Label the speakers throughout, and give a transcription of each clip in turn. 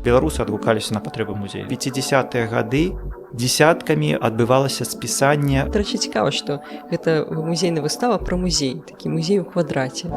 Speaker 1: Беларусы адгукаліся на патрэбы музея. 50-е гады дзесяткамі адбывалася спісанне.
Speaker 2: Дарэчы, цікава, што гэта музейная выстава пра музей, такі музей у квадраце.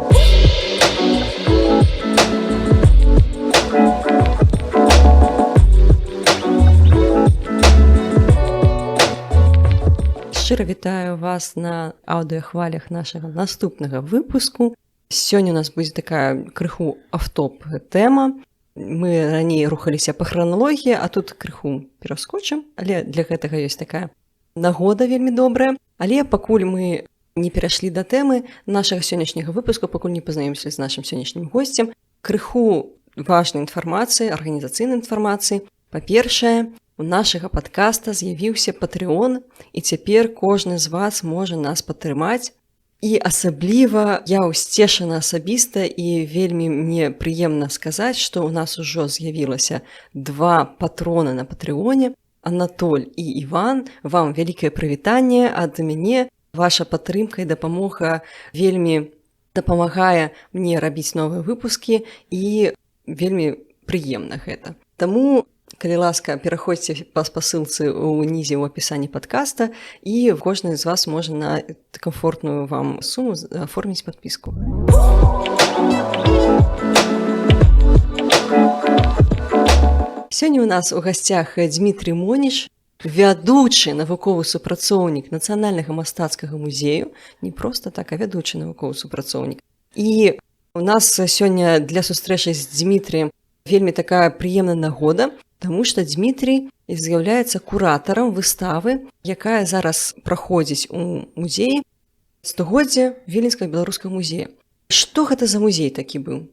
Speaker 2: Шчыра вітаю вас на аўдыахвалях нашага наступнага выпуску. Сёння у нас будзе такая крыху автоп тэма. Мы раней рухаліся па храналогіі, а тут крыху пераскочым, але для гэтага ёсць такая нагода вельмі добрая. Але пакуль мы не перайшлі да тэмы нашага сённяшняга выпуску, пакуль не пазнаёміліся з нашым сённяшнім госцем, крыху важнай інфармацыі, арганізацыйнай інфармацыі. Па-першае, у нашага падкаста з'явіўся Patreon, і цяпер кожны з вас можа нас падтрымаць. І асабліва я ўсцешана асабіста і вельмі мне прыемна сказаць, што ў нас ужо з'явілася 2 патрона на Патрэоне. Анатоль і Іван, вам вялікае прывітанне ад мяне. Ваша падтрымка і дапамога вельмі дапамагае мне рабіць новыя выпускі і вельмі прыемна гэта. Таму, калі ласка, пераходзьце па спасылцы ўнізе ў апісанні падкаста, і кожны з вас можа на камфортную вам суму аформіць падпіску. Сёння ў нас у гасцях Дмітрый Моніч, вядучы навуковы супрацоўнік Нацыянальнага мастацкага музею, не проста так, а вядучы навуковы супрацоўнік. І у нас сёння для сустрэчы з Дмітрыем вельмі такая прыемная нагода, таму што Дмітрый з'яўляецца куратарам выставы, якая зараз праходзіць у музеі стагоддзя Віленскага беларускага музея. Што гэта за музей такі быў?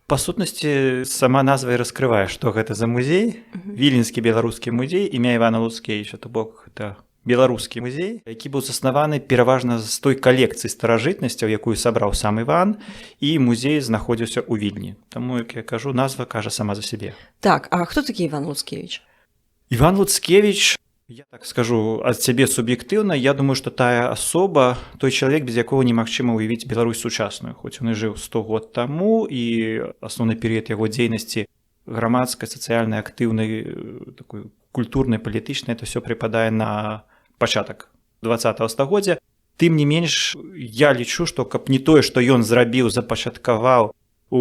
Speaker 1: Па сутнасці, сама назва і раскрывае, што гэта за музей. Віленскі беларускі музей, імя Івана Луцкевіча, то бок гэта беларускі музей, які быў заснаваны пераважна з той калекцыі старажытнасцяў, якую сабраў сам Іван, і музей знаходзіўся ў Вільні. Таму, як я кажу, назва кажа сама за сябе.
Speaker 2: Так, а хто такі Іван Луцкевіч?
Speaker 1: Іван Луцкевіч, я так скажу ад сябе суб'ектыўна, я думаю, што тая асоба, той чалавек, без якога немагчыма ўявіць Беларусь сучасную, хоць ён і жыў 100 год таму, і асноўны перыяд яго дзейнасці грамадскай, сацыяльнай, актыўнай, такой культурнай, палітычнай, это ўсё прыпадае на пачатак 20-го стагоддзя. Тым не менш, я лічу, што каб не тое, што ён зрабіў, запачаткаваў у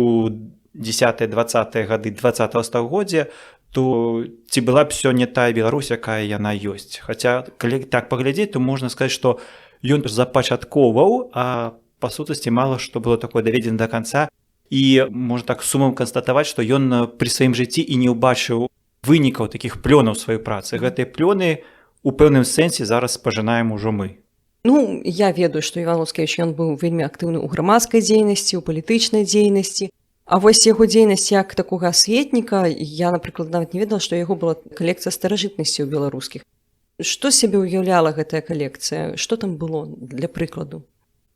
Speaker 1: 10-20-е гады 20-го стагоддзя, то ці была б сёння тая Беларусь, якая яна ёсць. Хаця, калі так паглядзець, то можна сказаць, што ён запачатковаў, а па сутнасці мала што было такое даведзена да канца. І можна так сумам канстатаваць, што ён пры сваім жыцці і не ўбачыў вынікаў такіх плёнаў сваёй працы. Гэтыя плёны у пэўным сэнсе зараз пажынаем ужо мы.
Speaker 2: Ну, я ведаю, што Іван Луцкевіч, ён быў вельмі актыўны ў грамадскай дзейнасці, у палітычнай дзейнасці. А вось яго дзейнасць як такога асветніка, я, напрыклад, нават не ведала, што яго была калекцыя старажытнасцяў беларускіх. Што сябе ўяўляла гэтая калекцыя? Што там было, для прыкладу?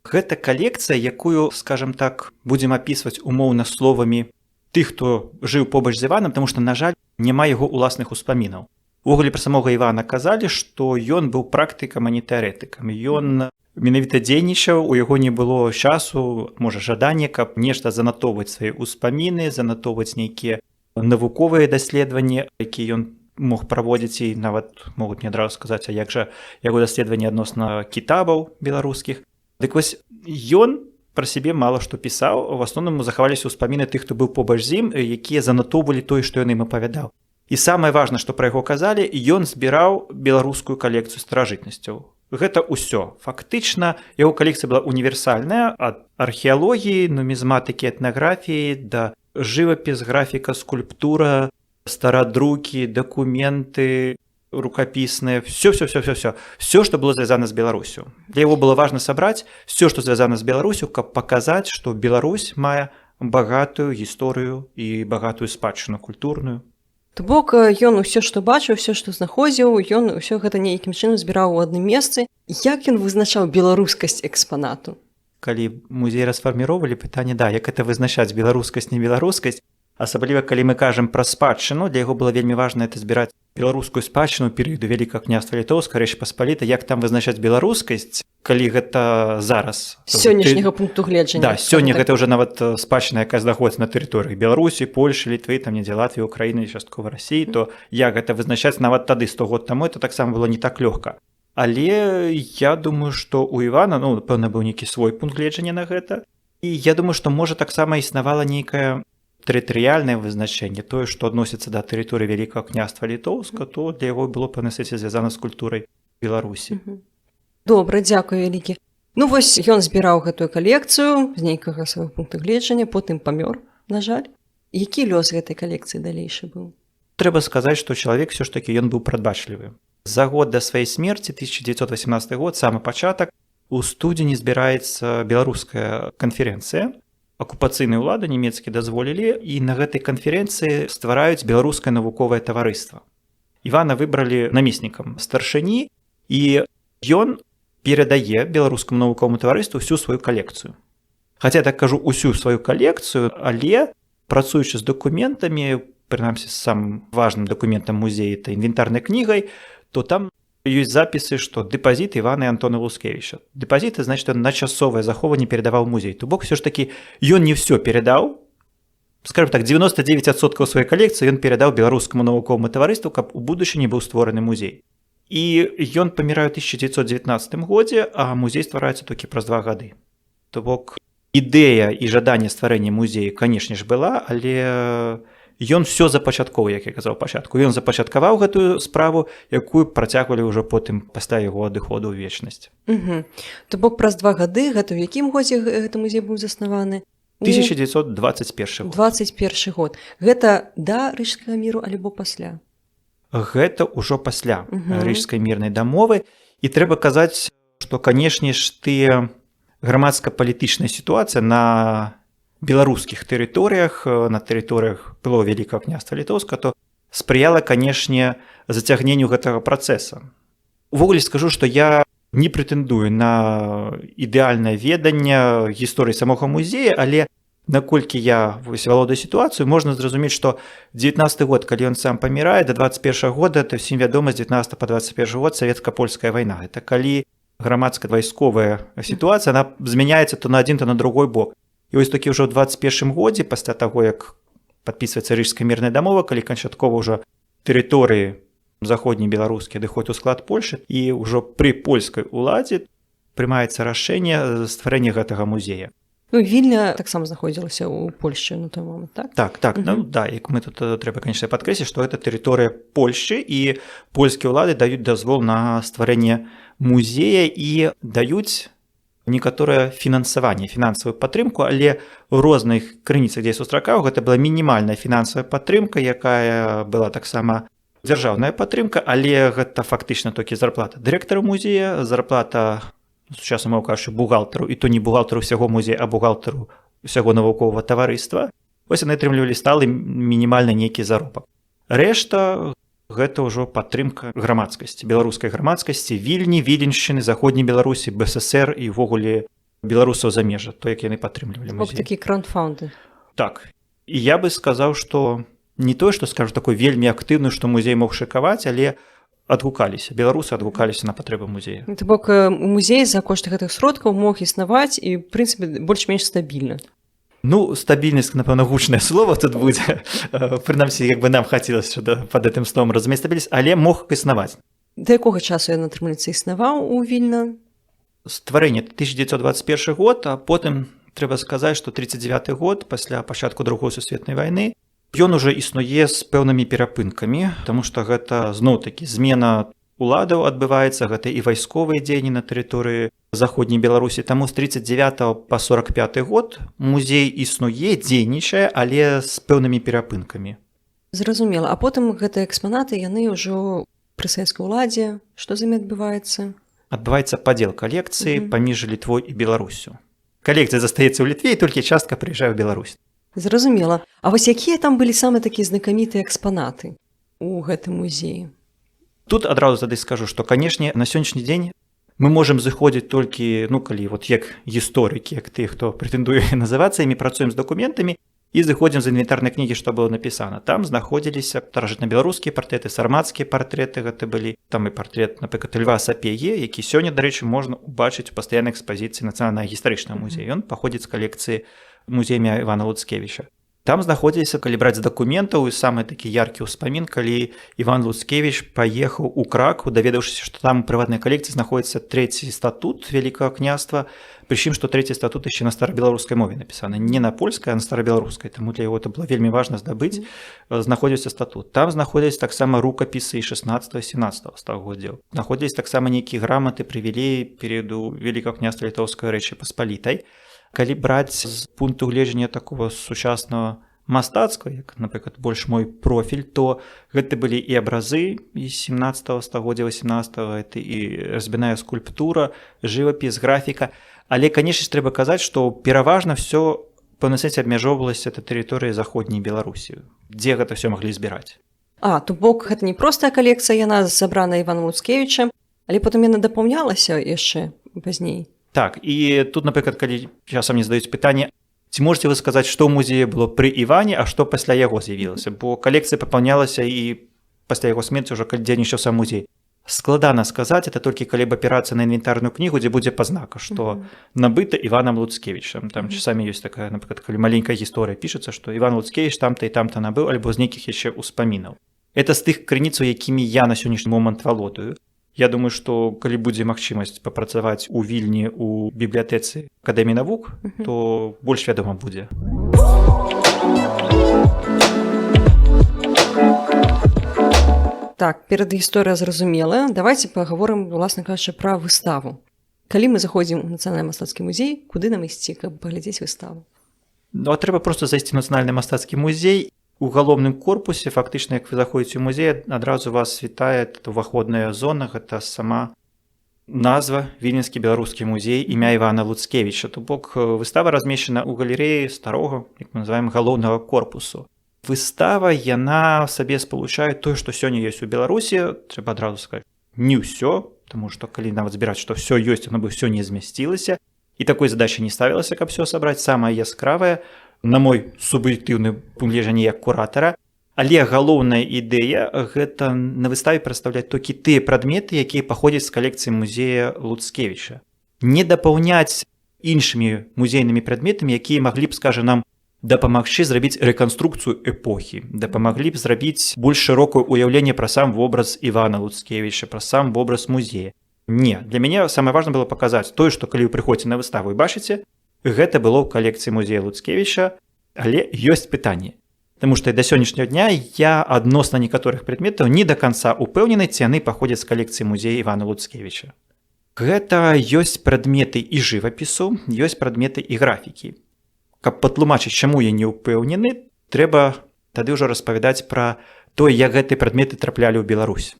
Speaker 1: Гэта калекцыя, якую, скажам так, будзем апісваць умоўна словамі тых, хто жыў побач з Іванам, таму што, на жаль, няма яго ўласных успамінаў. Увогуле пра самога Івана казалі, што ён быў практыкам, а не тэарэтыкам. Ён менавіта дзейнічаў, у яго не было часу, можа, жадання, каб нешта занатоўваць свае ўспаміны, занатоўваць нейкія навуковыя даследаванні, якія ён мог праводзіць, і нават могуць мне адразу сказаць, а як жа яго даследаванні адносна кітабаў беларускіх. Дык вось ён пра сябе мала што пісаў, у асноўным захаваліся ўспаміны тых, хто быў побач з ім, якія занатоўвалі тое, што ён ім апавядаў. І самае важнае, што пра яго казалі, ён збіраў беларускую калекцыю старажытнасцяў. Гэта ўсё. Фактычна, яго калекцыя была універсальная, ад археалогіі, нумізматыкі, этнаграфіі, да жывапіс, графіка, скульптура, старадрукі, дакументы рукапісныя, все, што было звязана з Беларусю. Для яго было важна сабраць все, што звязана з Беларусю, каб паказаць, што Беларусь мае багатую гісторыю і багатую спадчыну культурную.
Speaker 2: То бок, ён усё, што бачыў, усё, што знаходзіў, ён усё гэта нейкім чынам збіраў у адным месцы. Як ён вызначаў беларускасць экспанату?
Speaker 1: Калі музей расфарміроўвалі, пытанне, да, як это вызначаць, беларускасць, не беларускасць, асабліва, калі мы кажам пра спадчыну, для яго было вельмі важна это збіраць беларускую спадчыну перыяду вялікага княства літоўскага рэч паспаліта, як там вызначаць беларускасць, калі гэта зараз
Speaker 2: з сённяшняга пункту гледжання.
Speaker 1: Да, сёння гэта ўжо нават спадчына, якая знаходзіцца на тэрыторыях Беларусі, Польшы, Літвы, там недзе Латвіі, Украіны, часткова Расіі, то як гэта вызначаць нават тады 100 год таму, это таксама было не так лёгка. Але я думаю, што ў Івана, ну, пэўна, быў нейкі свой пункт гледжання на гэта. І я думаю, што можа таксама існавала нейкае тэрытарыяльнае вызначэнне, тое, што адносіцца да тэрыторыі вялікага княства літоўска, то для яго было пэўна сэнсе звязана з культурай Беларусі.
Speaker 2: Добра, дзякуй вялікі. Ну вось ён збіраў гэтую калекцыю з нейкага свайго пункту гледжання, потым памёр, на жаль. Які лёс гэтай калекцыі далейшы быў?
Speaker 1: Трэба сказаць, што чалавек усё ж такі ён быў прадбачлівы. За год да сваёй смерці, 1918 год, самы пачатак, у студзені збіраецца беларуская канферэнцыя. Акупацыйныя ўлады нямецкія дазволілі, і на гэтай канферэнцыі ствараюць беларускае навуковае таварыства. Івана выбралі намеснікам старшыні, і ён перадае беларускаму навуковаму таварыству ўсю сваю калекцыю. Хаця так кажу ўсю сваю калекцыю, але працуючы з дакументамі, прынамсі з самым важным дакументам музея, это інвентарнай кнігай, то там ёсць запісы, што дэпазіт Івана і Антона Лускевіча. Дэпазіты, значыць, на часовае захоўванне перадаваў музей. То бок, ўсё ж такі, ён не ўсё перадаў. Скажем так, 99% сваёй калекцыі ён перадаў беларускаму навуковаму таварыству, каб у будучыні быў створаны музей. І ён памірае ў 1919 годзе, а музей ствараецца толькі праз 2 гады. То бок, ідэя і жаданне стварэння музею, канешне ж, была, але ён все запачатковаў, як я казаў пачатку. Ён запачаткаваў гэтую справу, якую працягвалі ўжо потым пасля яго адыходу ў вечнасць.
Speaker 2: То бок праз 2 гады, гэта ў якім годзе гэты музей быў заснаваны?
Speaker 1: 1921 год.
Speaker 2: 21 год. Гэта да Рыжскага міру альбо пасля?
Speaker 1: Гэта ўжо пасля Рыжскай мірнай дамовы. І трэба казаць, што, канешне ж, тыя грамадска-палітычная сітуацыя на беларускіх тэрыторыях, на тэрыторыях былога вялікага княства літоўска, то спрыяла, канешне, зацягненню гэтага працэса. Увогуле скажу, што я не прэтэндую на ідэальнае веданне гісторыі самога музея, але наколькі я валодаю сітуацыю, можна зразумець, што 19 год, калі ён сам памірае, да 21 года, это ўсім вядома, з 19 па 21 год савецка-польская вайна. Это калі грамадска-вайсковая сітуацыя, она змяняецца то на адзін, то на другой бок. І вось такі ўжо ў 21 годзе, пасля таго, як падпісваецца Рыжская мірная дамова, калі канчаткова ўжо тэрыторыі заходняй беларускія адыходзяць у склад Польшы, і ўжо пры польскай уладзе прымаецца рашэнне стварэння гэтага музея.
Speaker 2: Ну, Вільня таксама знаходзілася ў Польшчы на той момент, так?
Speaker 1: Так, ну да, як мы тут трэба, канешне, падкрэсліць, што гэта тэрыторыя Польшчы, і польскія ўлады даюць дазвол на стварэнне музея і даюць некаторае фінансаванне, фінансавую падтрымку, але ў розных крыніцах, дзе я сустракаў, гэта была мінімальная фінансавая падтрымка, якая была таксама дзяржаўная падтрымка, але гэта фактычна толькі зарплата дырэктара музея, зарплата, сучасна мова кажучы, бухгалтару, і то не бухгалтару ўсяго музея, а бухгалтару ўсяго навуковага таварыства. Вось яны атрымлівалі сталы мінімальны нейкі заробак. Рэшта гэта ўжо падтрымка грамадскасці, беларускай грамадскасці, Вільні, Віленшчыны, заходняй Беларусі, БССР і ўвогуле беларусаў замежжа, то як яны падтрымлівалі музей.
Speaker 2: Такі краундфанды.
Speaker 1: Так. І я бы сказаў, што не тое, што скажу такой вельмі актыўны, што музей мог шыкаваць, але адгукаліся, беларусы адгукаліся на патрэбы музея.
Speaker 2: То бок музей за кошт гэтых сродкаў мог існаваць і, в прынцыпе, больш-менш стабільна.
Speaker 1: Ну, стабільнасць, напэўна, гучнае слово тут будзе. Прынамсі, як бы нам хацелася пад гэтым словом разумець стабільнасць, але мог існаваць.
Speaker 2: Да якога часу ён, атрымліваецца, існаваў у Вільна?
Speaker 1: Стварэнне 1921 год, а потым трэба сказаць, што 39 год, пасля пачатку Другой сусветнай вайны, ён ужо існуе з пэўнымі перапынкамі, таму што гэта зноў-такі змена уладаў адбываецца, гэта і вайсковыя дзеянні на тэрыторыі заходняй Беларусі. Таму з 39 па 45 год музей існуе, дзейнічае, але з пэўнымі перапынкамі.
Speaker 2: Зразумела. А потым гэтыя экспанаты, яны ўжо пры савецкай уладзе. Што з імі адбываецца?
Speaker 1: Адбываецца падзел калекцыі паміж Літвой і Беларусю. Калекцыя застаецца ў Літве, і толькі частка прыязджае ў Беларусь.
Speaker 2: Зразумела. А вось якія там былі самыя такія знакамітыя экспанаты у гэтым музеі?
Speaker 1: Тут адразу тады скажу, што, канешне, на сённяшні дзень мы можам зыходзіць толькі, ну, калі вот як гісторыкі, як тых, хто прэтэндуе называцца, і мы працуем з дакументамі, і зыходзім з інвентарнай кнігі, што было напісана. Там знаходзіліся старажытнабеларускія партрэты, сармацкія партрэты гэта былі. Там і партрэт, напрыклад, Льва Сапеге, які сёння, дарэчы, можна ўбачыць у пастаяннай экспазіцыі Нацыянальнага гістарычнага музея. Ён паходзіць з калекцыі музея Івана Луцкевіча. Там знаходзіліся, калі браць з дакументаў, і самы такі яркі ўспамін, калі Іван Луцкевіч паехаў у Краку, даведаўшыся, што там у прыватнай калекцыі знаходзіцца 3 статут Вялікага княства, прычым, што 3 статут яшчэ на старабеларускай мове напісаны. Не на польскай, а на старабеларускай, таму для яго это было вельмі важна здабыць, знаходзіўся статут. Там знаходзіліся таксама рукапісы 16-17 стагоддзяў. Знаходзіліся таксама нейкія граматы, прывілеі перыяду Вялікага княства Літоўскай Рэчы Паспалітай. Калі браць з пункту гледжання такого сучаснага мастацтва, як, напрыклад, больш мой профіль, то гэта былі і абразы з 17 стагоддзя, 18-го, это і разбіная скульптура, жывапіс, графіка. Але, канешне, трэба казаць, што пераважна ўсё па сэнсе абмяжоўвалася это тэрыторыяй заходняй Беларусі, дзе гэта ўсё маглі збіраць.
Speaker 2: То бок гэта не простая калекцыя, яна забрана Іваном Луцкевічам, але потым яна дапаўнялася яшчэ пазней.
Speaker 1: Так, і тут, напрыклад, калі часам мне задаюць пытанне, ці можете вы сказаць, што ў музеі было пры Іване, а што пасля яго з'явілася? Бо калекцыя папаўнялася і пасля яго смерці ўжо калі дзейнічаў сам музей. Складана сказаць, это толькі калі б апірацца на інвентарную кнігу, дзе будзе пазнака, што набыта Іванам Луцкевічам. Там часамі ёсць такая, напрыклад, калі маленькая гісторыя пішацца, што Іван Луцкевіч там-то і там-то набыў, альбо з нейкіх яшчэ ўспамінаў. Это з тых крыніцаў, якімі я на сённяшні момант валодаю. Я думаю, што калі будзе магчымасць папрацаваць у Вільні у бібліятэцы Акадэміі навук, то больш вядома будзе.
Speaker 2: Так, перадгісторыя зразумелая. Давайце пагаворым, уласна кажучы, пра выставу. Калі мы заходзім у Нацыянальны мастацкі музей, куды нам ісці, каб паглядзець выставу?
Speaker 1: Трэба проста зайсці ў Нацыянальны мастацкі музей. У галоўным корпусе, фактычна, як вы заходзіце ў музей, адразу вас вітае уваходная зона, гэта сама назва Віленскі беларускі музей імя Івана Луцкевіча. То бок выстава размешчана ў галерэі старога, як мы называем, галоўнага корпусу. Выстава, яна сабе спалучае тое, што сёння ёсць у Беларусі, трэба адразу сказаць, не ўсё, таму што калі нават збіраць, што ўсё ёсць, оно бы ўсё не змясцілася, і такой задачы не ставілася, каб ўсё сабраць, самае яскравае, на мой суб'ектыўны пункт гледжання як куратара, але галоўная ідэя гэта на выставе прадстаўляць толькі тыя прадметы, якія паходзяць з калекцыі музея Луцкевіча. Не дапаўняць іншымі музейнымі прадметамі, якія маглі б, скажа, нам дапамагчы зрабіць рэканструкцыю эпохі, дапамаглі б зрабіць больш шырокае ўяўленне пра сам вобраз Івана Луцкевіча, пра сам вобраз музея. Не, для мяне самае важна было паказаць тое, што калі вы прыходзіце на выставу і бачыце, гэта было ў калекцыі музея Луцкевіча, але ёсць пытанне. Таму што да сённяшняга дня я адносна некаторых прадметаў не да канца упэўнены, ці яны паходзяць з калекцыі музея Івана Луцкевіча. Гэта ёсць прадметы і жывапісу, ёсць прадметы і графікі. Каб патлумачыць, чаму я не ўпэўнены, трэба тады ўжо распавядаць пра тое, як гэтыя прадметы траплялі ў Беларусь.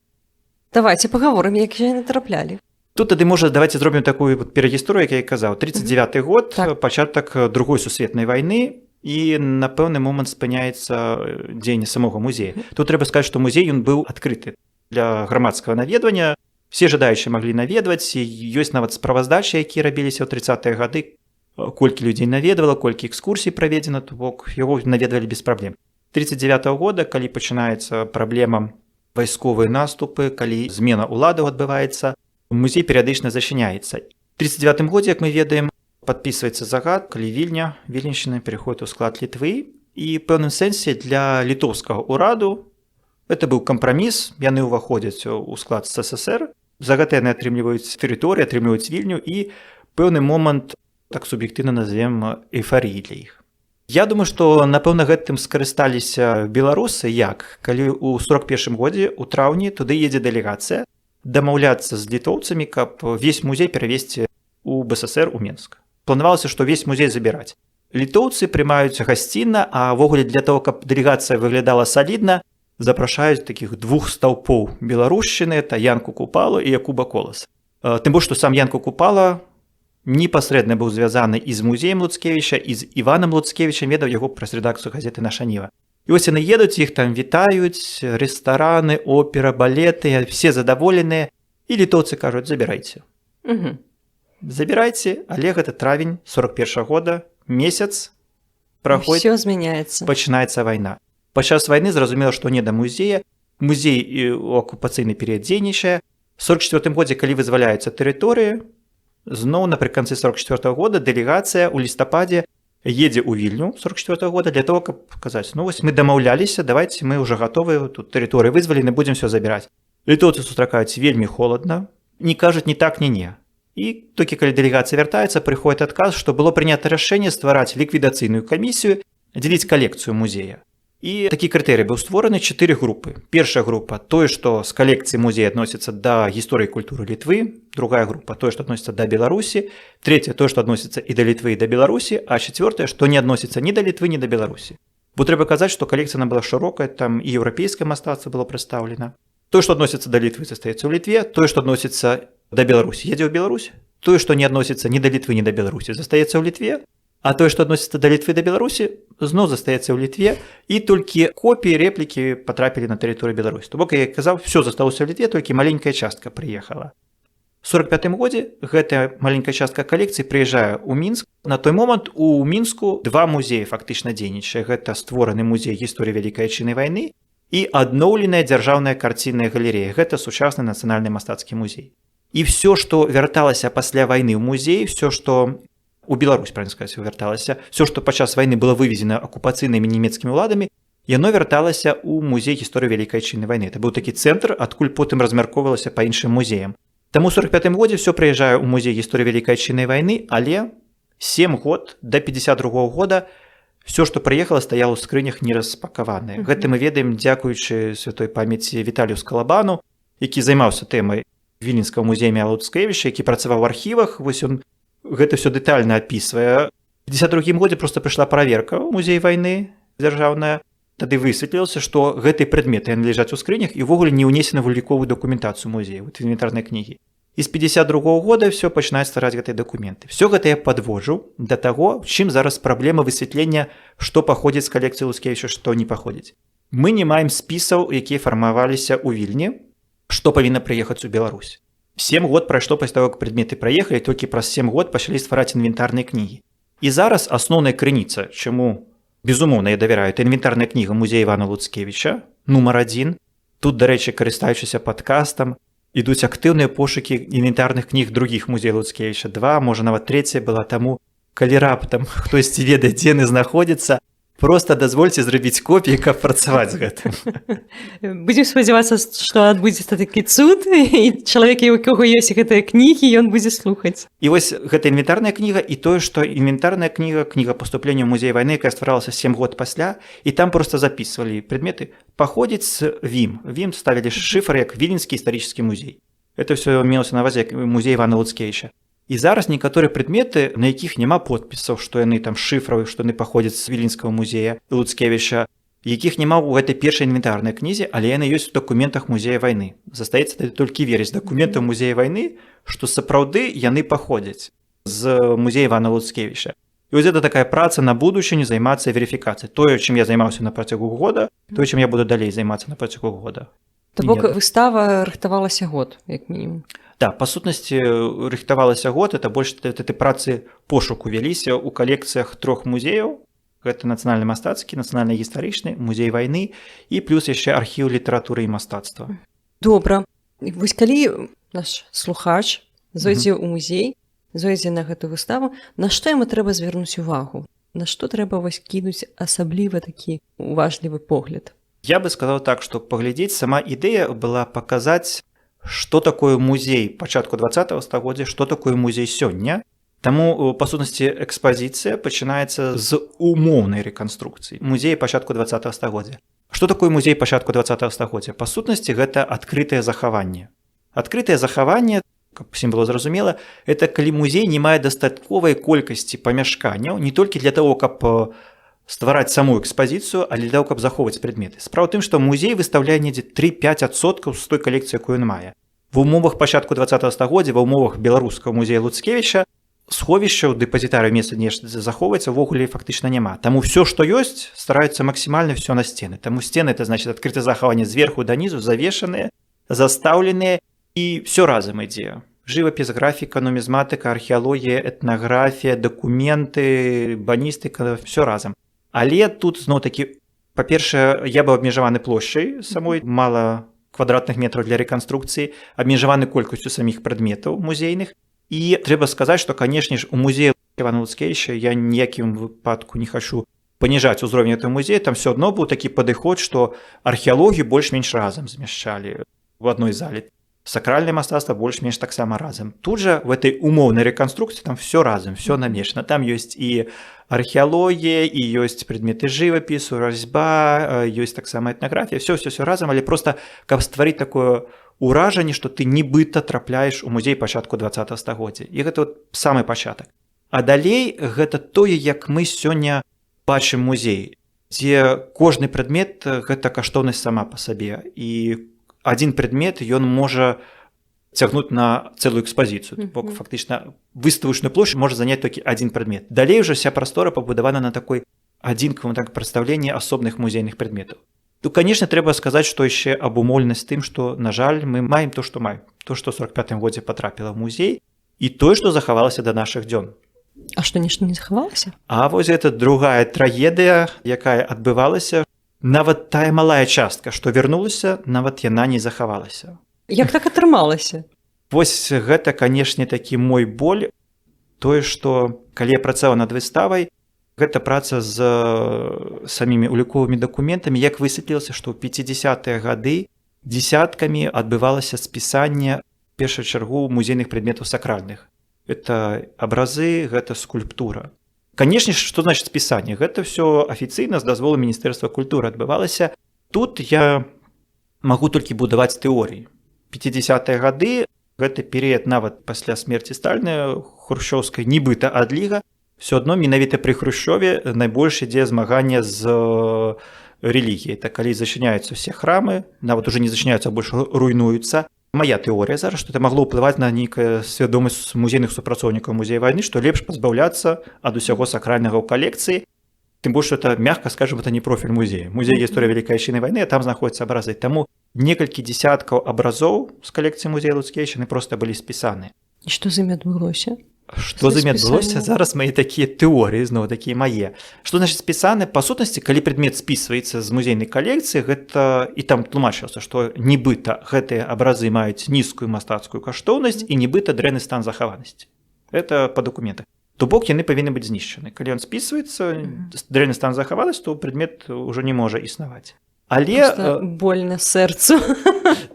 Speaker 2: Давайце пагаворым, як яны траплялі.
Speaker 1: Тут тады, можа, давайце зробім такую перагісторыю, як я казаў. 39-й год,
Speaker 2: так.
Speaker 1: Пачатак Другой сусветнай вайны, і на пэўны момант спыняецца дзеянне самога музея. Тут трэба сказаць, што музей ён быў адкрыты для грамадскага наведвання. Все жадаючыя маглі наведваць, і ёсць нават справаздачы, якія рабіліся ў 30-е гады, колькі людзей наведвала, колькі экскурсій праведзена, то бок яго наведвалі без праблем. 39-го года, калі пачынаецца праблема вайсковыя наступы, калі змена ўладаў адбываецца, музей перыядычна зачыняецца. У 39 годзе, як мы ведаем, падпісваецца загад, калі Віленшчына пераходзіць у склад Літвы, і ў пэўным сэнсе для літоўскага ўраду гэта быў кампраміс, яны ўваходзяць у склад СССР, за гэта яны атрымліваюць тэрыторыю, атрымліваюць Вільню, і пэўны момант, так суб'ектыўна назовем, эйфарыі для іх. Я думаю, што, напэўна, гэтым скарысталіся беларусы, як, калі ў 41 годзе, у траўні, туды едзе дэлегацыя, дамаўляцца з літоўцамі, каб весь музей перавесці ў БССР у Менск. Планавалася, што весь музей забіраць. Літоўцы прымаюць гасцінна, а ўвогуле для того, каб дэлегацыя выглядала салідна, запрашаюць такіх двух стаўпоў беларушчыны, это Янку Купалу і Якуба Коласа. Тым больш, што сам Янку Купала непасрэдна быў звязаны і з музеем Луцкевіча, і з Іванам Луцкевічам, ведаў яго праз рэдакцыю газеты «Наша Ніва». І вось яны едуць, іх там вітаюць, рэстараны, опера, балеты, все задаволеныя, і літоўцы кажуць, забірайце. Забірайце, але гэта травень 41 года, месяц праходзіць,
Speaker 2: Все змяняецца.
Speaker 1: пачынаецца вайна. Падчас вайны зразумела, што не да музея. Музей у акупацыйны перыяд дзейнічае. У 1944 годзе, калі вызваляюцца тэрыторыі, зноў напрыканцы 1944 года дэлегацыя ў лістападзе едзе ў Вільню 1944 года для того, каб казаць, ну вось мы дамаўляліся, давайте мы ўжо гатовыя, тут тэрыторыі вызвалены, будзем все забіраць. Літоўцы сустракаюць вельмі холадна, не кажуць ні так, ні не. І толькі калі дэлегацыя вяртаецца, прыходзіць адказ, што было прынята рашэнне ствараць ліквідацыйную камісію, дзеліць калекцыю музея. І такі крытэрый быў створаны 4 групы. Першая група тое, што з калекцыі музея адносіцца да гісторыі і культуры Літвы, другая група тое, што адносіцца да Беларусі, трэцяя тое, што адносіцца і да Літвы, і да Беларусі, а чацвёртая, што не адносіцца ні да Літвы, ні да Беларусі. Бо трэба казаць, што калекцыя была шырокая, там і еўрапейскае мастацтва было прадстаўлена. Тое, што адносіцца да Літвы, застаецца ў Літве, тое, што адносіцца да Беларусі, едзе ў Беларусь, тое, што не адносіцца ні да Літвы, ні да Беларусі, застаецца ў Літве, а тое, што адносіцца да Літвы, да Беларусі, зноў застаецца ў Літве, і толькі копіі, рэплікі патрапілі на тэрыторыю Беларусі. То бок, як я казаў, все засталося ў Літве, толькі маленькая частка прыехала. У 1945 годзе гэтая маленькая частка калекцыі прыязджае ў Мінск. На той момант у Мінску 2 музеі фактычна дзейнічае. Гэта створаны музей гісторыі Вялікай Адчыннай вайны і адноўленая дзяржаўная карцінная галерэя. Гэта сучасны нацыянальны мастацкі музей. І все, што вярталася пасля вайны ў музей, все, што у Беларусь, правильно сказаць, вярталася, все, што падчас вайны было вывезена акупацыйнымі нямецкімі ўладамі, яно вярталася ў музей гісторыі Вялікай Адчыннай вайны. Это быў такі цэнтр, адкуль потым размяркоўвалася па іншым музеям. Таму ў 1945 годзе все прыязджае ў музей гісторыі Вялікай Адчыннай вайны, але 7 год да 52 года все, што прыехала, стаяла ў скрынях нераспакаванае. Гэта мы ведаем, дзякуючы святой памяці Віталію Скалабану, які займаўся тэмай Віленскага музея імя Луцкевіча, які працаваў у архівах. Вось ён гэта все дэтальна апісвае. У 1952 годзе проста прыйшла праверка ў музей вайны дзяржаўная. Тады высветлілася, што гэтыя прадметы яны ляжаць у скрынях і ўвогуле не ўнесены ў уліковую дакументацыю музея, у інвентарнай кнігі. І з 1952 года все пачынаюць ствараць гэтыя дакументы. Все гэта я падводжу да таго, чым зараз праблема высвятлення, што паходзіць з калекцыі Луцкевіча, што не паходзіць. Мы не маем спісаў, якія фармаваліся ў Вільні, што павінна прыехаць у Беларусь. 7 год прайшло пасля таго, як прадметы праехалі, толькі праз 7 год пачалі ствараць інвентарныя кнігі. І зараз асноўная крыніца, чаму, безумоўна, я давяраю, это інвентарная кніга музея Івана Луцкевіча, нумар 1. Тут, дарэчы, карыстаючыся падкастам, ідуць актыўныя пошукі інвентарных кніг другіх музеяў Луцкевіча. 2, можа, нават 3 была, таму, калі раптам хтосьці ведае, дзе яны знаходзяцца, просто дазвольце зрабіць копіі, каб працаваць з гэтым.
Speaker 2: Будзем спадзявацца, што адбудзецца такі цуд, і чалавек, у якога ёсць гэтыя кнігі, ён будзе слухаць.
Speaker 1: І вось гэта інвентарная кніга і тое, што інвентарная кніга, кніга паступлення ў музей вайны, якая стваралася 7 год пасля, і там проста запісвалі прадметы, паходзіць з ВІМ. ВІМ ставілі шыфр як Віленскі гістарычны музей. Это ўсё мелася на ўвазе як музей Івана Луцкевіча. І зараз некаторыя прадметы, на якіх няма подпісаў, што яны там шыфравы, што яны паходзяць з Віленскага музея Луцкевіча, якіх няма ў гэтай першай інвентарнай кнізе, але яны ёсць у дакументах музея вайны. Застаецца толькі верыць дакументам музея вайны, што сапраўды яны паходзяць з музея Івана Луцкевіча. І вось гэта такая праца на будучыню, займацца верыфікацыяй. Тое, чым я займаўся на працягу года, тое, чым я буду далей займацца на працягу года.
Speaker 2: То бок выстава рыхтавалася год, як мінімум.
Speaker 1: Да, па сутнасці рыхтавалася год, это больш этой працы пошуку вяліся ў калекцыях 3 музеяў. Гэта нацыянальны мастацкі, нацыянальны гістарычны, музей вайны і плюс яшчэ архіў літаратуры і мастацтва.
Speaker 2: Добра. Вось калі наш слухач зойдзе ў музей, зойдзе на гэту выставу, на што яму трэба звярнуць увагу? На што трэба вось кінуць асабліва такі уважлівы погляд?
Speaker 1: Я бы сказаў так, што паглядзець, сама ідэя была паказаць, што такое музей пачатку 20-го стагоддзя, што такое музей сёння. Таму, па сутнасці, экспазіцыя пачынаецца з умоўнай рэканструкцыі музея пачатку 20-го стагоддзя. Што такое музей пачатку 20-го стагоддзя? Па сутнасці, гэта адкрытае захаванне. Адкрытае захаванне, каб усім было зразумела, это калі музей не мае дастатковай колькасці памяшканняў, не толькі для таго, каб ствараць саму экспазіцыю, але для того, каб захоўваць прадметы. Справа ў тым, што музей выстаўляе недзе 3-5% з той калекцыі, якую ён мае. Ва ўмовах пачатку 20-го стагоддзя, ва ўмовах беларускага музея Луцкевіча, сховішчаў, дэпазітарыяў месца нешта захоўваецца ўвогуле фактычна няма. Таму ўсё, што ёсць, стараюцца максімальна ўсё на сцены. Таму сцены, это значит адкрытае захаванне зверху да нізу, завешаныя, застаўленыя, і ўсё разам ідзе. Жывапіс, графіка, нумізматыка, археалогія, этнаграфія, дакументы, баністыка, ўсё разам. Але тут зноў-такі, па-першае, я быў абмежаваны плошчай самой, мала квадратных метраў для рэканструкцыі, абмежаваны колькасцю саміх прадметаў музейных. І трэба сказаць, што, канешне ж, у музеі Івана Луцкевіча я ніякім выпадку не хачу паніжаць узровень этого музея, там все адно быў такі падыход, што археалогію больш-менш разам змяшчалі в адной зале. Сакральнае мастацтва больш-менш таксама разам. Тут жа в этой умоўнай рэканструкцыі там все разам, все намешана. Там ёсць і археалогія, і ёсць прадметы жывапісу, разьба, ёсць таксама этнаграфія, все разам, але проста каб стварыць такое ўражанне, што ты нібыта трапляеш у музей пачатку 20-го стагоддзя. І гэта самы пачатак. А далей гэта тое, як мы сёння бачым музей, дзе кожны прадмет гэта каштоўнасць сама па сабе. І адзін прадмет ён можа цягнуць на цэлую экспазіцыю. Бок фактычна выставачную плошчу можа заняць толькі адзін прадмет. Далей уже вся прастора пабудавана на такой адзінкавым прадстаўленні асобных музейных прадметаў. Тут, канешне, трэба сказаць, што яшчэ абумоўленасць тым, што, на жаль, мы маем то, што маем. То, што ў 45-м годзе патрапіла ў музей, і тое, што захавалася да нашых дзён.
Speaker 2: А што, нешта не захавалася?
Speaker 1: А вось гэта другая трагедыя, якая адбывалася. Нават тая малая частка, што вярнулася, нават яна не захавалася.
Speaker 2: Як так атрымалася?
Speaker 1: Вось гэта, канешне, такі мой боль. Тое, што калі я працаваў над выставай, гэта праца з самімі уліковымі дакументамі, як высветлілася, што ў 50-е гады дзесяткамі адбывалася спісанне, в першую чаргу, музейных прадметаў сакральных. Гэта абразы, гэта скульптура. Канешне, што значыць спісанне? Гэта ўсё афіцыйна з дазволу Міністэрства культуры адбывалася. Тут я магу толькі будаваць тэорыі. 50-е гады, гэта перыяд нават пасля смерці Сталіна, хрушчоўскай нібыта адліга, все адно менавіта пры Хрушчове найбольш ідзе змаганне з рэлігіяй. Так, калі зачыняюцца ўсе храмы, нават уже не зачыняюцца, а больш руйнуюцца. Мая тэорыя зараз, што это магло ўплываць на нейкую свядомасць музейных супрацоўнікаў музея вайны, што лепш пазбаўляцца ад усяго сакральнага ў калекцыі. Тым больш, што это, мякка скажам, это не профіль музея. Музей гісторыі Вялікай Адчайнай вайны, а там знаходзяцца абразы. Таму некалькі дзесяткаў абразоў з калекцыі музея Луцкевіча проста былі спісаны.
Speaker 2: І што з імі адбылося?
Speaker 1: Што з імі адбылося? Зараз мае такія тэорыі, зноў такія мае. Што значыць спісаны? Па сутнасці, калі прадмет спісваецца з музейнай калекцыі, гэта і там тлумачылася, што нібыта гэтыя абразы маюць нізкую мастацкую каштоўнасць і нібыта дрэнны стан захаванасці. Гэта па дакументах. То бок яны павінны быць знішчаны. Калі ён спісваецца, дрэнны стан захаванасць, то прадмет ўжо не можа існаваць. Але
Speaker 2: больна сэрцу.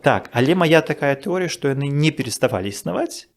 Speaker 1: Так, але мая такая тэорыя, што яны не пераставалі існаваць.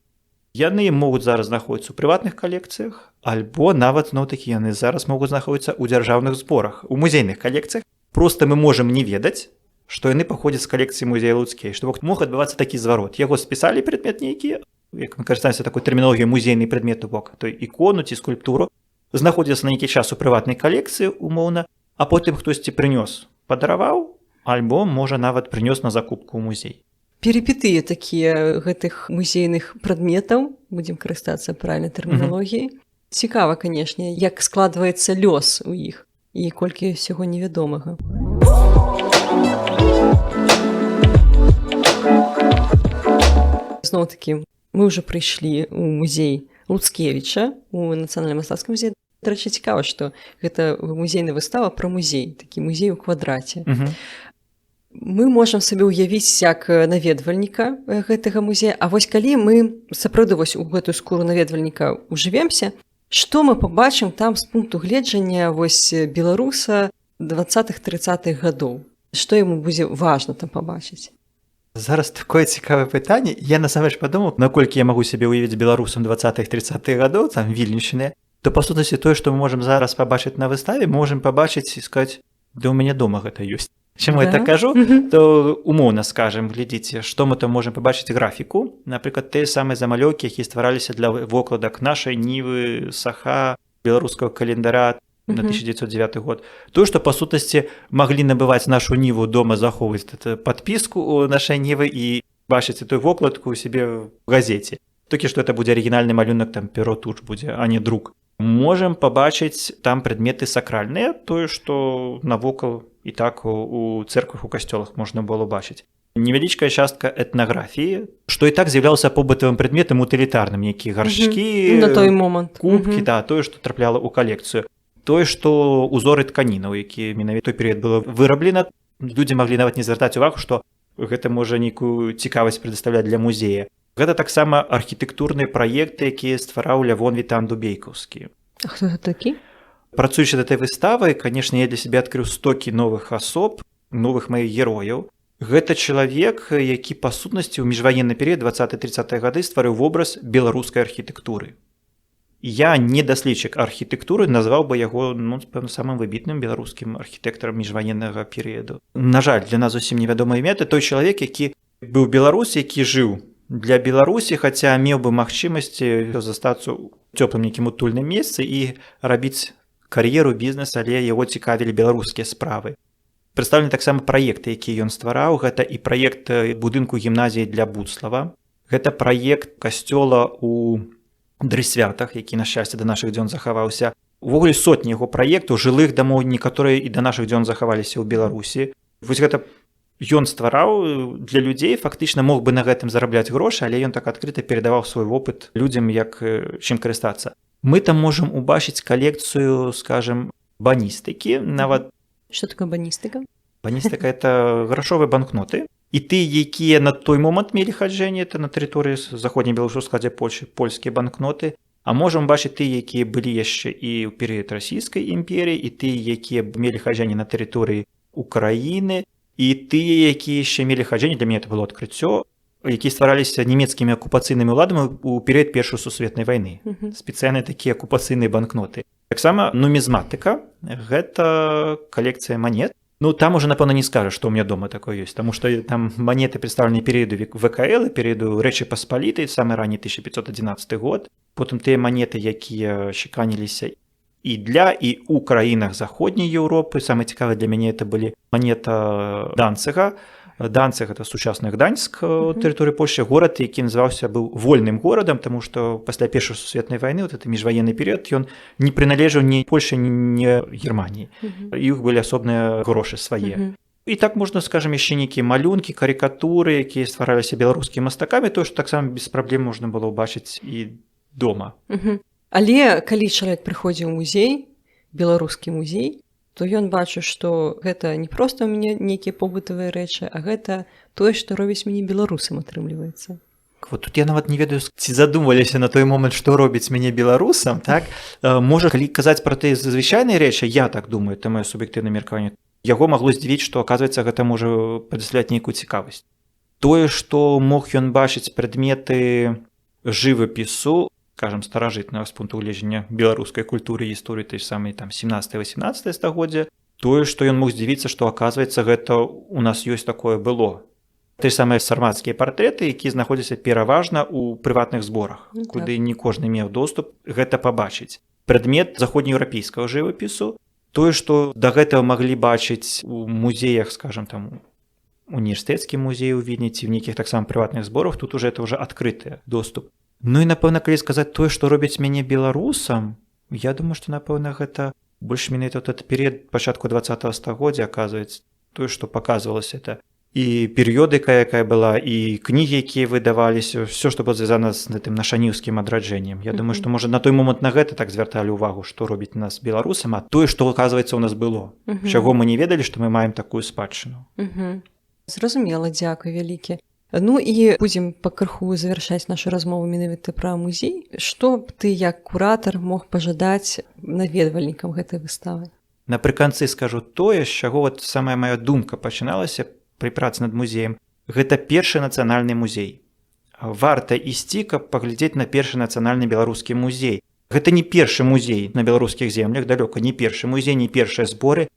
Speaker 1: Яны могуць зараз знаходзіцца ў прыватных калекцыях, альбо нават такі яны зараз могуць знаходзіцца ў дзяржаўных зборах, у музейных калекцыях. Проста мы можам не ведаць, што яны паходзяць з калекцыі музея Луцкевіча. Што мог адбывацца такі зварот. Яго спісалі прадмет нейкі, як мы карыстаемся такой тэрмінологіяй музейны прадмет у бок, той ікону ці скульптуру, знаходзіцца на нейкі час у прыватнай калекцыі, умоўна, а потым хтосьці прынёс, падараваў, альбо, можа, нават прынёс на закупку ў музей.
Speaker 2: Перипетыі такія гэтых музейных прадметаў, будзем карыстацца правільнай тэрміналогіяй. Цікава, канешне, як складваецца лёс у іх і колькі ўсяго невядомага. Зноў-такі, мы ўжо прыйшлі ў музей Луцкевіча, у Нацыянальным мастацкім музеі. Дарэчы, цікава, што гэта музейная выстава пра музей, такі музей у квадраце. Мы можам сабе ўявіць як наведвальніка гэтага музея, а вось калі мы сапраўды вось у гэтую скуру наведвальніка ужывемся, што мы пабачым там з пункту гледжання вось беларуса 20-30-х гадоў? Што яму будзе важна там пабачыць?
Speaker 1: Зараз такое цікавае пытанне. Я насамрэч падумаў, наколькі я магу сябе ўявіць беларусам 20-30-х гадоў, там вільнюшчыныя, то па сутнасці тое, што мы можам зараз пабачыць на выставе, можам пабачыць і сказаць, да ў мяне дома гэта ёсць. Чаму я так кажу, то умоўна скажам, глядзіце, што мы там можам пабачыць графіку, напрыклад, тыя самыя замалёўкі, якія ствараліся для вокладак нашай нівы, саха, беларускага календара на 1909 год. Тое, што па сутнасці маглі набываць нашу ніву дома, захоўваць падпіску ў нашай нівы і бачыць той вокладку ў сябе ў газеце. Толькі што это будзе арыгінальны малюнак, там перо туш будзе, а не друк. Можам пабачыць там прадметы сакральныя, тое, што навокал і так у цэрквах, у касцёлах можна было бачыць. Невялічкая частка этнаграфіі, што і так з'яўлялася побытавым прадметам утылітарным, якія гаршкі,
Speaker 2: на той момант.
Speaker 1: Кубкі, тое, што трапляла ў калекцыю. Тое, што ўзоры тканінаў, якія менавіта той перыяд было выраблена, людзі маглі нават не звяртаць увагу, што гэта можа нейкую цікавасць прадастаўляць для музея. Гэта таксама архітэктурныя праекты, якія ствараў Лявон Вітан Дубейкаўскі.
Speaker 2: А хто гэта такі?
Speaker 1: Працуючы над этой выставай, канешне, я для сябе адкрыў стокі новых асоб, новых маіх герояў. Гэта чалавек, які па сутнасці ў міжваенны перыяд 20-30 гады стварыў вобраз беларускай архітэктуры. Я не даследчык архітэктуры, назваў бы яго пэўна самым выбітным беларускім архітэктарам міжваеннага перыяду. На жаль, для нас зусім невядомае імя, это той чалавек, які быў беларус, які жыў для Беларусі, хаця меў бы магчымасці застацца ў цёплым нейкім утульным месцы і рабіць кар'еру, бізнес, але яго цікавілі беларускія справы. Прадстаўлены таксама праекты, якія ён ствараў. Гэта і праект будынку гімназіі для Буцлава, гэта праект касцёла ў Дрысвятах, які, на шчасце, да нашых дзён захаваўся. Увогуле сотні яго праектаў, жылых дамоў, некаторыя і да нашых дзён захаваліся ў Беларусі. Вось гэта ён ствараў для людзей, фактычна мог бы на гэтым зарабляць грошы, але ён так адкрыта перадаваў свой вопыт людзям, як чым карыстацца. Мы там можам убачыць калекцыю, скажем, баністыкі, нават.
Speaker 2: Што такое баністыка?
Speaker 1: Баністыка – это грашовыя банкноты. І тыя, якія на той момант мелі хаджэнне, это на тэрыторыі заходняй Беларусі, ў складзе Польшы, польскія банкноты. А можам бачыць тыя, якія былі яшчэ і ў перыяд расійскай імперіі, і тыя, якія мелі хаджэнне на тэрыторыі Украіны, і тыя, якія яшчэ мелі хаджэнне, для мяне это было адкрыццё, якія ствараліся нямецкімі акупацыйнымі ўладамі ў перыяд Першай сусветнай вайны. Спецыяльныя такія акупацыйныя банкноты. Таксама нумізматыка – гэта калекцыя манет. Там уже, напэўна, не скажаш, што ў мяне дома такое ёсць, таму што там манеты прадстаўлены перыяду ВКЛ, перыяду Рэчы Паспалітай, самы ранні 1511 год. Потым тыя манеты, якія чаканіліся і для, і ў краінах заходняй Еўропы. Самае цікавае для мяне это былі манета Данцыга. Данцыг – это сучасны Гданьск, тэрыторыі Польшы, горад, які называўся быў вольным горадам, таму што пасля Першай сусветнай вайны, вот это міжваенны перыяд, ён не прыналежаў ні Польшы, ні Германіі. Іх былі асобныя грошы свае. І так можна, скажем, яшчэ нейкія малюнкі, карыкатуры, якія ствараліся беларускімі мастакамі, то, што таксама без праблем можна было ўбачыць і дома.
Speaker 2: Але калі чалавек прыходзіў у музей, беларускі музей, то ён бачыў, што гэта не проста ў мяне нейкія побытавыя рэчы, а гэта тое, што робіць мяне беларусам, атрымліваецца.
Speaker 1: Вот тут я нават не ведаю, ці задумваліся на той момант, што робіць мяне беларусам, так? Можа, калі казаць пра тыя звычайныя рэчы, я так думаю, это маё суб'ектыўнае меркаванне, яго магло здзівіць, што, аказваецца, гэта можа прадастаўляць нейкую цікавасць. Тое, што мог ён бачыць прадметы жывапісу, скажем, старажытнага з пункту гледжання беларускай культуры і гісторыі той самай 17-18 стагоддзя, тое, што ён мог здзівіцца, што, аказваецца, гэта у нас ёсць такое было. Тыя самыя сармацкія партрэты, якія знаходзяцца пераважна ў прыватных зборах, куды не кожны меў доступ гэта пабачыць. Прадмет заходнееўрапейскага жывапісу, тое, што да гэтага маглі бачыць у музеях, скажем, там, універсітэцкі музей у Відні ці ў нейкіх таксама прыватных зборах, тут уже это ўжо адкрыты доступ. Ну і, напэўна, калі сказаць тое, што робіць мяне беларусам, я думаю, што, напэўна, гэта больш менавіта этот перыяд пачатку 20-го стагоддзя, аказваецца, тое, што паказвалася, это і перыёдыка, якая была, і кнігі, якія выдаваліся, ўсё, што было звязана з гэтым нашаніўскім адраджэннем. Я думаю, што, можа, на той момант на гэта так звярталі ўвагу, што робіць нас беларусам, а тое, што, аказваецца, у нас было. Чаго мы не ведалі, што мы маем такую спадчыну.
Speaker 2: Зразумела, дзякуй вялікі. Ну і будзем пакрыху завяршаць нашу размову менавіта пра музей. Што б ты, як куратар, мог пажадаць наведвальнікам гэтай выставы?
Speaker 1: Напрыканцы скажу тое, з чаго вот самая моя думка пачыналася пры працы над музеем. Гэта першы нацыянальны музей. Варта ісці, каб паглядзець на першы нацыянальны беларускі музей. Гэта не першы музей на беларускіх землях, далёка не першы музей, не першыя зборы,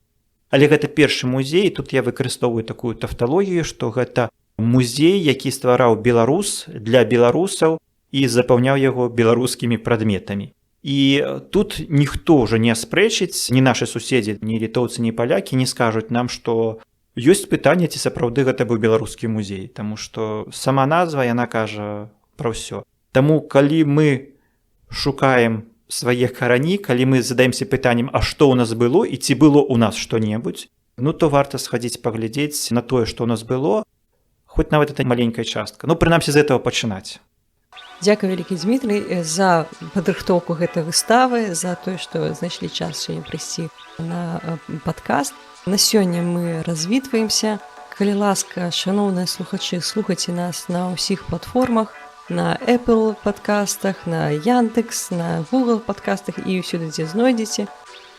Speaker 1: але гэта першы музей, тут я выкарыстоўваю такую тафталогію, што гэта музей, які ствараў беларус для беларусаў і запаўняў яго беларускімі прадметамі. І тут ніхто ўжо не аспрэчыць, ні нашы суседзі, ні літоўцы, ні палякі не скажуць нам, што ёсць пытанне, ці сапраўды гэта быў беларускі музей, таму што сама назва, яна кажа пра ўсё. Таму, калі мы шукаем свае карані, калі мы задаемся пытаннем, а што ў нас было і ці было ў нас што-небудзь, ну то варта схадзіць паглядзець на тое, што ў нас было, хоць нават это маленькая частка. Ну, прынамсі, з этого пачынаць.
Speaker 2: Дзякуй вялікі, Дмітрый, за падрыхтоўку гэтай выставы, за тое, што знайшлі час сёння прыйсці на падкаст. На сёння мы развітваемся. Калі ласка, шаноўныя слухачы, слухайце нас на ўсіх платформах, на Apple падкастах, на Яндекс, на Google падкастах і ўсюды, дзе знойдзеце.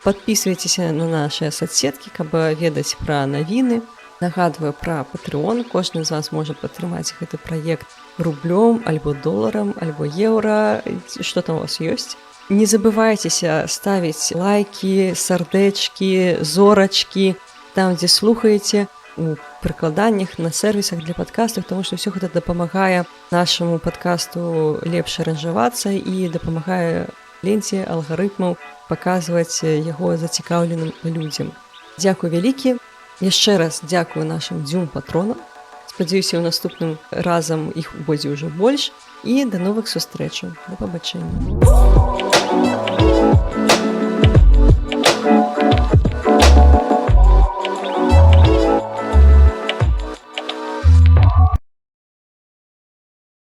Speaker 2: Падпісвайцеся на нашыя соцсеткі, каб ведаць пра навіны. Нагадваю пра Patreon. Кожны з вас можа падтрымаць гэты праект рублём, альбо доларам, альбо еўра, што там у вас ёсць. Не забывайцеся ставіць лайкі, сардэчкі, зорачкі, там, дзе слухаеце, у прыкладаннях, на сервісах для падкастаў, тому што ўсё гэта дапамагае нашаму падкасту лепш аранжавацца і дапамагае ленце алгарытмаў паказваць яго зацікаўленым людзям. Дзякуй вялікі. Яшчэ раз дзякую нашым дзюм-патронам. Спадзяюся, ў наступным разам іх будзе ўжо больш. І да новых сустрэчаў. Да пабачэння.